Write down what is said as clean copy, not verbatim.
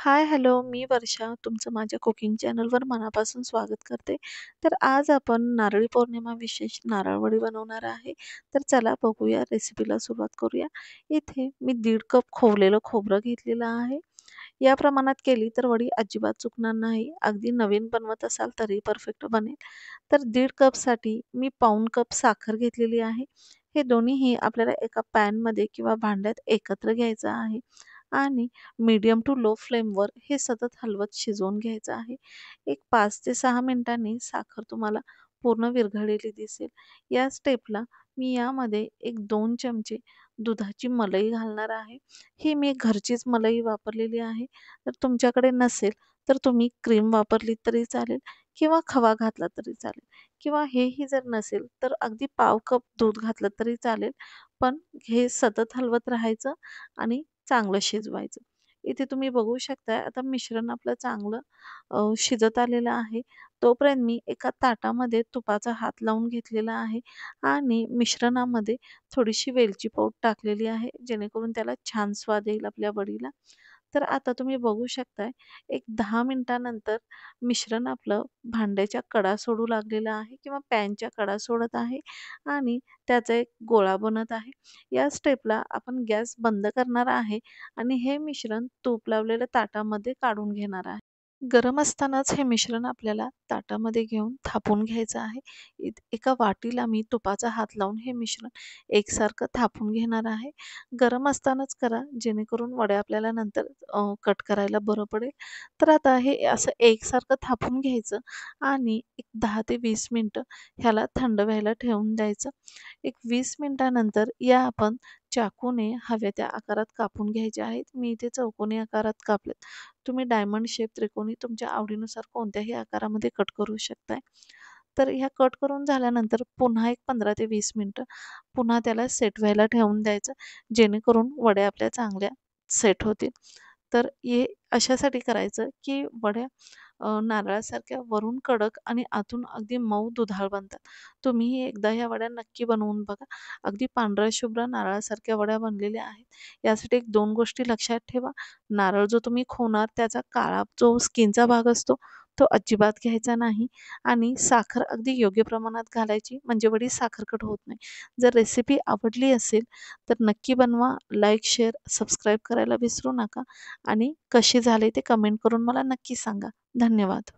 हाय, hello. मी वर्षा. तुमचं माझ्या cooking चॅनलवर मनापासून स्वागत करते. तर आज आपण नारळी पौर्णिमा विशेष नारळ वडी बनवणार आहे. तर चला बघूया, रेसिपीला सुरुवात करूया. इथे मी 1.5 कप खोवलेलं खोबरं घेतलेलं आहे. या प्रमाणात केली तर वडी अजिबात चुकणार नाही. अगदी नवीन बनवत असाल तरी परफेक्ट बनेल. तर 1.5 कपसाठी मी पाऊण कप साखर घेतलेली आहे. हे दोन्हीही आपल्याला एका पॅनमध्ये किंवा भांड्यात एकत्र घ्यायचं आहे आणि मीडियम टू लो फ्लेमवर हे सतत हलवत शिजवून घ्यायचं आहे. एक 5 ते 6 मिनिटांनी साखर तुम्हाला पूर्ण विरघळलेली दिसेल. या स्टेपला मी यामध्ये एक 2 चमचे दुधाची मलाई घालणार आहे. ही मी घरचीच मलाई वापरलेली आहे. तर तुमच्याकडे नसेल तर तुम्ही क्रीम वापरली तरी चालेल किंवा खवा घातला तरी चालेल किंवा हेही जर नसेल तर अगदी पाव कप दूध घातलं तरी चालेल. पण हे सतत हलवत राहायचं आणि चांगलं शिजवायचं. इथे तुम्ही बघू शकताय आता मिश्रण आपलं चांगलं शिजत आलेलं आहे. तोपर्यंत मी एका ताटामध्ये तुपाचा हात लावून घेतलेला आहे आणि मिश्रणामध्ये थोडीशी वेलची पूड टाकलेली आहे, जेणेकरून त्याला छान स्वाद येईल आपल्या वडीला. तर आता तुम्ही बघू शकताय एक 10 मिनिटानंतर मिश्रण आपलं भांड्याच्या कडा सोडू लागलेलं आहे किंवा पॅनच्या कडा सोडत आहे आणि त्याचा एक गोळा बनत आहे. या स्टेपला आपण गॅस बंद करणार आहे आणि हे मिश्रण तूप लावलेल्या ताटामध्ये काढून घेणार आहे. गरम असतानाच हे मिश्रण आपल्याला ताटामध्ये घेऊन थापून घ्यायचं आहे. एका वाटीला मी तुपाचा हात लावून हे मिश्रण एकसारखं थापून घेणार आहे. गरम असतानाच करा, जेणेकरून वड्या आपल्याला नंतर कट करायला बरं पडेल. तर आता हे असं एकसारखं थापून घ्यायचं आणि एक 10 ते 20 मिनिटं ह्याला थंड व्हायला ठेवून द्यायचं. एक 20 मिनिटानंतर या आपण चाकूने हव्या त्या आकारात कापून घ्यायचे आहेत. मी इथे चौकोनी आकारात कापलेत. तुम्ही डायमंड शेप, त्रिकोणी तुमच्या आवडीनुसार कोणत्याही आकारामध्ये कट करू शकताय. तर ह्या कट करून झाल्यानंतर पुन्हा एक 15 ते 20 मिनिटं पुन्हा त्याला सेट व्हायला ठेवून द्यायचं, जेणेकरून वड्या आपल्या चांगल्या सेट होतील. तर हे अशासाठी करायचं, की वड्या नारळासारख्या वरून कडक आणि आतून अगदी मऊ दुधाळ बनतात. तुम्हीही एकदा ह्या वड्या नक्की बनवून बघा. अगदी पांढऱ्या शुभ्र नारळासारख्या वड्या बनलेल्या आहेत. यासाठी एक 2 गोष्टी लक्षात ठेवा. नारळ जो तुम्ही खोवणार त्याचा काळा जो स्किनचा भाग असतो तो अजिबात घ्यायचा नाही आणि साखर अगदी योग्य प्रमाणात घालायची, म्हणजे वडी साखरकट होत नाही. जर रेसिपी आवडली असेल तर नक्की बनवा. लाईक, शेअर, सबस्क्राईब करायला विसरू नका आणि कशी झाले ते कमेंट करून मला नक्की सांगा. धन्यवाद.